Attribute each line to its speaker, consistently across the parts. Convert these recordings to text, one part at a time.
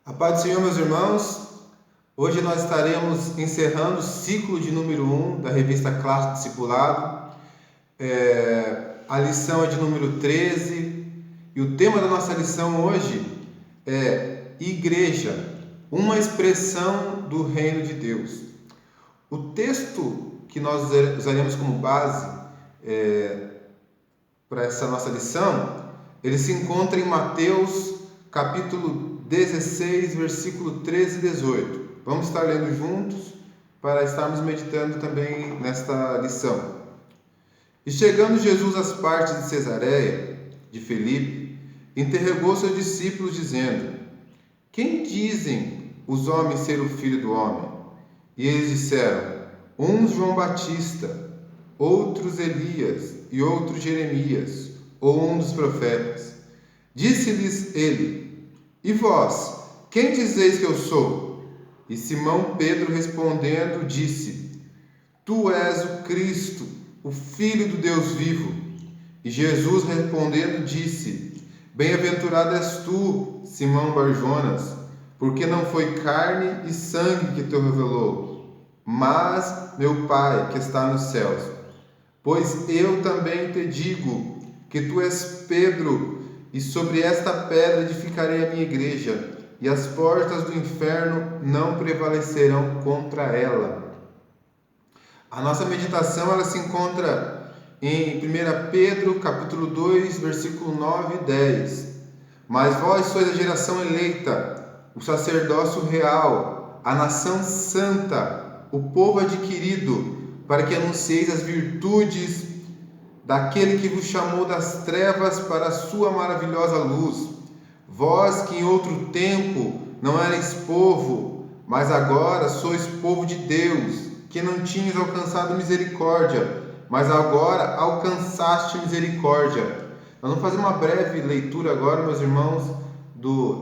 Speaker 1: A paz do Senhor, meus irmãos. Hoje nós estaremos encerrando o ciclo de número 1 da revista Classe Discipulado. A lição é de número 13 e o tema da nossa lição hoje é Igreja, uma expressão do reino de Deus. O texto que nós usaremos como base para essa nossa lição, ele se encontra em Mateus capítulo 16, versículo 13 e 18. Vamos estar lendo juntos para estarmos meditando também nesta lição. E chegando Jesus às partes de Cesareia, de Filipe, interrogou seus discípulos, dizendo: Quem dizem os homens ser o Filho do Homem? E eles disseram: uns João Batista, outros Elias e outros Jeremias, ou um dos profetas. Disse-lhes ele: E vós, quem dizeis que eu sou? E Simão Pedro respondendo disse: Tu és o Cristo, o Filho do Deus vivo. E Jesus respondendo disse: Bem-aventurado és tu, Simão Barjonas, porque não foi carne e sangue que te revelou, mas meu Pai que está nos céus. Pois eu também te digo que tu és Pedro, e sobre esta pedra edificarei a minha igreja, e as portas do inferno não prevalecerão contra ela. A nossa meditação ela se encontra em 1 Pedro, capítulo 2, versículo 9 e 10. Mas vós sois a geração eleita, o sacerdócio real, a nação santa, o povo adquirido, para que anuncieis as virtudes daquele que vos chamou das trevas para a sua maravilhosa luz. Vós que em outro tempo não erais povo, mas agora sois povo de Deus, que não tinhas alcançado misericórdia, mas agora alcançaste misericórdia. Nós vamos fazer uma breve leitura agora, meus irmãos,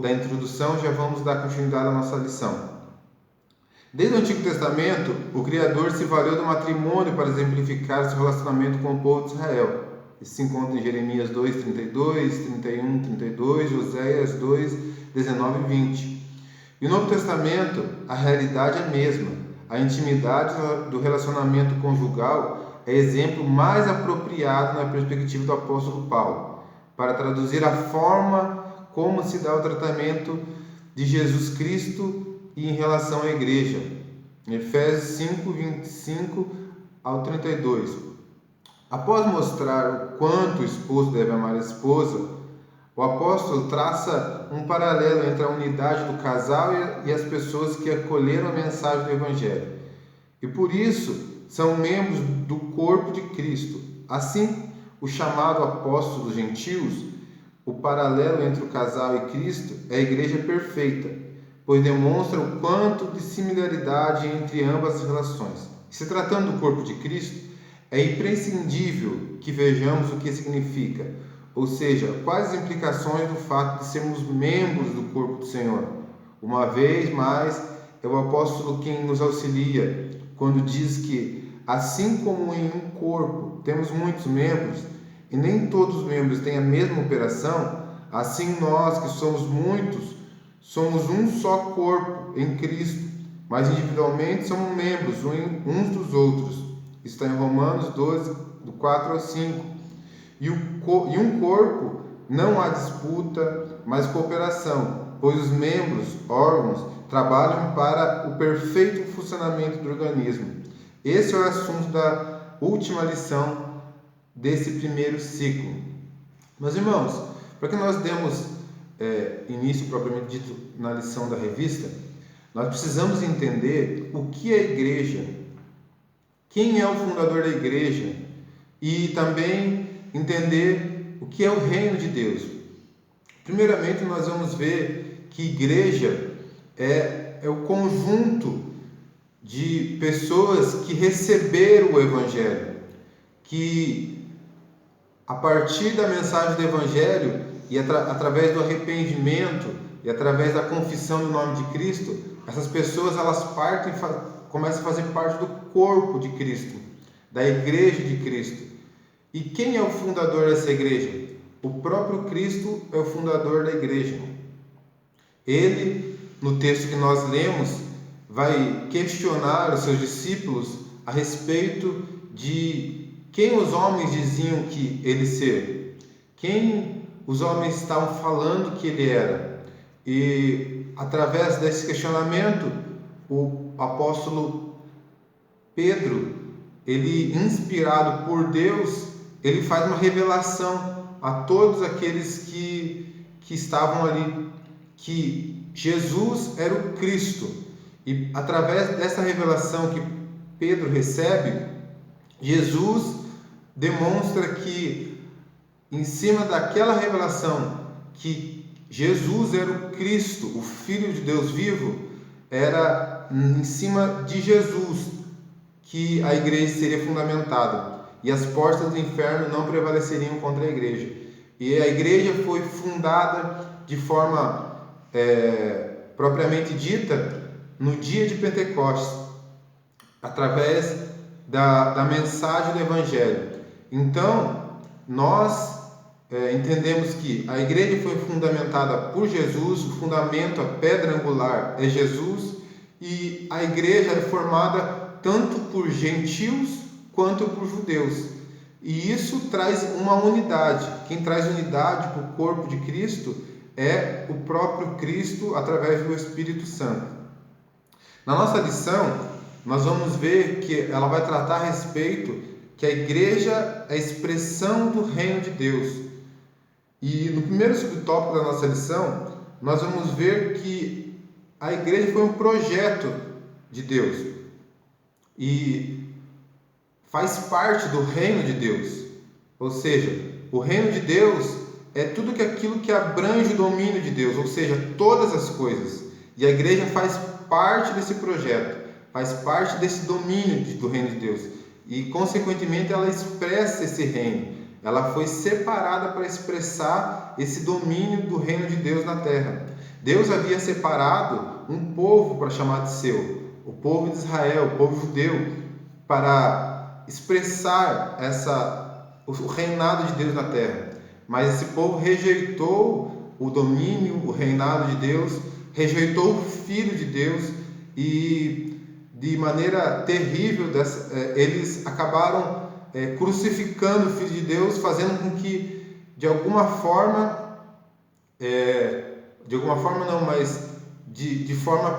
Speaker 1: da introdução, já vamos dar continuidade à nossa lição. Desde o Antigo Testamento, o Criador se valeu do matrimônio para exemplificar seu relacionamento com o povo de Israel. Isso se encontra em Jeremias 2, 32, 31, 32, Oséias 2, 19 e 20. E no Novo Testamento, a realidade é a mesma. A intimidade do relacionamento conjugal é exemplo mais apropriado na perspectiva do apóstolo Paulo, para traduzir a forma como se dá o tratamento de Jesus Cristo e em relação à igreja. Em Efésios 5, 25 ao 32. Após mostrar o quanto o esposo deve amar a esposa, o apóstolo traça um paralelo entre a unidade do casal e as pessoas que acolheram a mensagem do Evangelho. E por isso são membros do corpo de Cristo. Assim, o chamado apóstolo dos gentios, o paralelo entre o casal e Cristo, é a igreja perfeita, pois demonstra o quanto de similaridade entre ambas as relações. Se tratando do corpo de Cristo, é imprescindível que vejamos o que significa, ou seja, quais as implicações do fato de sermos membros do corpo do Senhor. Uma vez mais, é o apóstolo quem nos auxilia, quando diz que, assim como em um corpo temos muitos membros, e nem todos os membros têm a mesma operação, assim nós, que somos muitos, somos um só corpo em Cristo, mas individualmente somos membros uns dos outros. Está em Romanos 12, do 4 ao 5. E um corpo não há disputa, mas cooperação, pois os membros, órgãos, trabalham para o perfeito funcionamento do organismo. Esse é o assunto da última lição desse primeiro ciclo. Meus irmãos, para que nós demos início propriamente dito na lição da revista, nós precisamos entender o que é a igreja, quem é o fundador da igreja e também entender o que é o reino de Deus. Primeiramente, nós vamos ver que igreja é o conjunto de pessoas que receberam o Evangelho, que a partir da mensagem do Evangelho e através do arrependimento e através da confissão do nome de Cristo, essas pessoas elas começam a fazer parte do corpo de Cristo, da igreja de Cristo. E quem é o fundador dessa igreja? O próprio Cristo é o fundador da igreja. Ele no texto que nós lemos, vai questionar os seus discípulos a respeito de quem os homens diziam que ele ser, quem os homens estavam falando que ele era. E através desse questionamento, o apóstolo Pedro, ele, inspirado por Deus, ele faz uma revelação a todos aqueles que estavam ali, que Jesus era o Cristo. E através dessa revelação que Pedro recebe, Jesus demonstra que, em cima daquela revelação, que Jesus era o Cristo, o Filho de Deus vivo, era em cima de Jesus que a igreja seria fundamentada, e as portas do inferno não prevaleceriam contra a igreja. E a igreja foi fundada de forma propriamente dita no dia de Pentecostes, através da mensagem do Evangelho. Então, nós entendemos que a igreja foi fundamentada por Jesus, o fundamento, a pedra angular é Jesus, e a igreja é formada tanto por gentios quanto por judeus. E isso traz uma unidade. Quem traz unidade para o corpo de Cristo é o próprio Cristo através do Espírito Santo. Na nossa lição, nós vamos ver que ela vai tratar a respeito que a igreja é a expressão do reino de Deus. E no primeiro subtópico da nossa lição, nós vamos ver que a igreja foi um projeto de Deus e faz parte do reino de Deus. Ou seja, o reino de Deus é tudo aquilo que abrange o domínio de Deus, ou seja, todas as coisas. E a igreja faz parte desse projeto, faz parte desse domínio do reino de Deus. E, consequentemente, ela expressa esse reino. Ela foi separada para expressar esse domínio do reino de Deus na terra. Deus havia separado um povo para chamar de seu, o povo de Israel, o povo judeu, para expressar o reinado de Deus na terra. Mas esse povo rejeitou o domínio, o reinado de Deus, rejeitou o Filho de Deus e, de maneira terrível, eles acabaram crucificando o Filho de Deus, fazendo com que, de alguma forma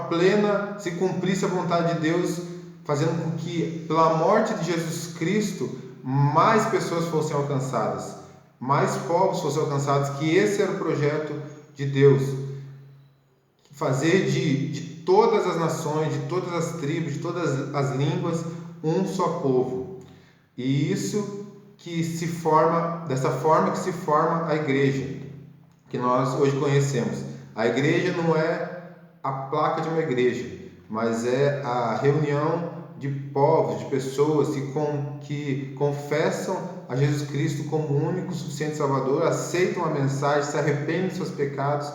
Speaker 1: plena, se cumprisse a vontade de Deus, fazendo com que, pela morte de Jesus Cristo, mais pessoas fossem alcançadas, mais povos fossem alcançados, que esse era o projeto de Deus, fazer de todas as nações, de todas as tribos, de todas as línguas, um só povo. E isso que se forma, dessa forma que se forma a igreja, que nós hoje conhecemos. A igreja não é a placa de uma igreja, mas é a reunião de povos, de pessoas que confessam a Jesus Cristo como o único suficiente Salvador, aceitam a mensagem, se arrependem dos seus pecados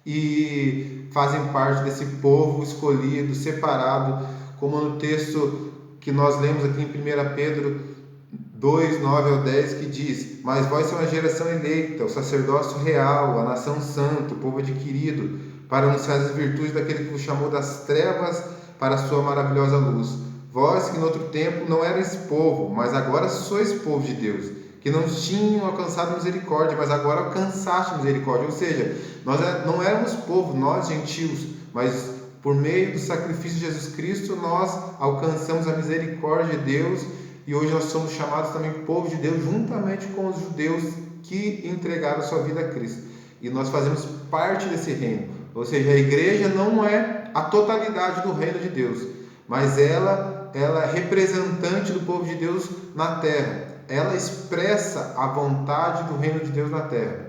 Speaker 1: e fazem parte desse povo escolhido, separado, como no texto que nós lemos aqui em 1 Pedro 2, 9 ao 10, que diz: mas vós sois uma geração eleita, o sacerdócio real, a nação santa, o povo adquirido, para anunciar as virtudes daquele que vos chamou das trevas para a sua maravilhosa luz. Vós que no outro tempo não erais povo, mas agora sois povo de Deus, que não tinham alcançado misericórdia, mas agora alcançaste misericórdia. Ou seja, nós não éramos povo, nós gentios, mas por meio do sacrifício de Jesus Cristo nós alcançamos a misericórdia de Deus, e hoje nós somos chamados também povo de Deus, juntamente com os judeus que entregaram sua vida a Cristo. E nós fazemos parte desse reino. Ou seja, a igreja não é a totalidade do reino de Deus, mas ela é representante do povo de Deus na terra. Ela expressa a vontade do reino de Deus na terra.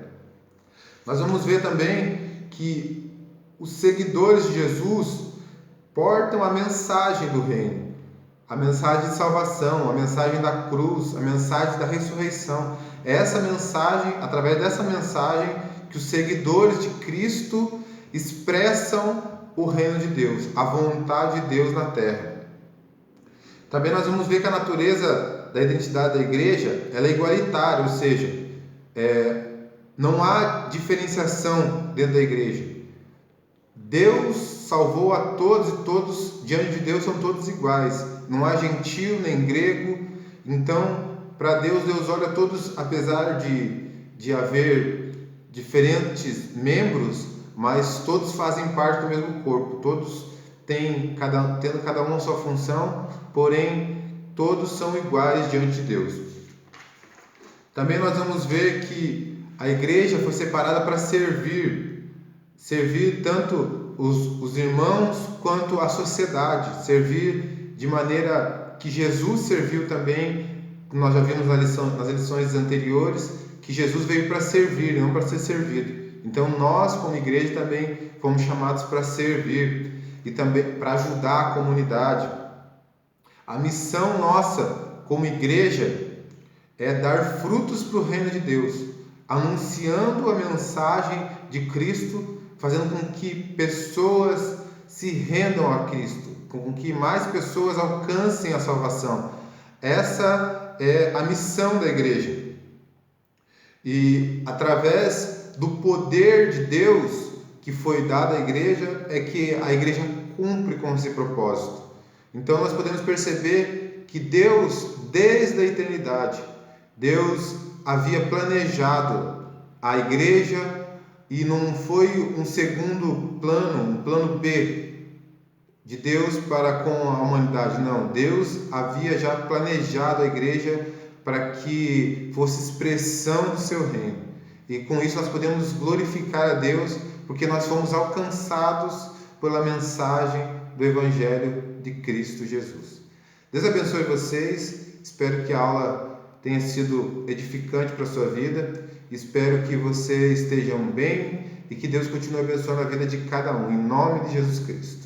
Speaker 1: Nós vamos ver também que os seguidores de Jesus portam a mensagem do reino, a mensagem de salvação, a mensagem da cruz, a mensagem da ressurreição. É essa mensagem, através dessa mensagem, que os seguidores de Cristo expressam o reino de Deus, a vontade de Deus na terra. Também nós vamos ver que a natureza da identidade da igreja ela é igualitária, ou seja, não há diferenciação dentro da igreja. Deus salvou a todos e todos, diante de Deus, são todos iguais. Não há gentio nem grego. Então, para Deus, Deus olha todos, apesar de haver diferentes membros, mas todos fazem parte do mesmo corpo. Todos tendo cada um a sua função, porém, todos são iguais diante de Deus. Também nós vamos ver que a igreja foi separada para servir tanto os irmãos quanto a sociedade, servir de maneira que Jesus serviu também. Nós já vimos nas lições anteriores que Jesus veio para servir, não para ser servido. Então nós, como igreja, também fomos chamados para servir e também para ajudar a comunidade. A missão nossa como igreja é dar frutos para o reino de Deus, anunciando a mensagem de Cristo, fazendo com que pessoas se rendam a Cristo, com que mais pessoas alcancem a salvação. Essa é a missão da igreja. E através do poder de Deus que foi dado à igreja, é que a igreja cumpre com esse propósito. Então nós podemos perceber que Deus, desde a eternidade, Deus havia planejado a igreja, e não foi um segundo plano, um plano B de Deus para com a humanidade. Não, Deus havia já planejado a igreja para que fosse expressão do seu reino. E com isso nós podemos glorificar a Deus, porque nós fomos alcançados pela mensagem do Evangelho de Cristo Jesus. Deus abençoe vocês. Espero que a aula tenha sido edificante para a sua vida. Espero que vocês estejam bem e que Deus continue abençoando a vida de cada um, em nome de Jesus Cristo.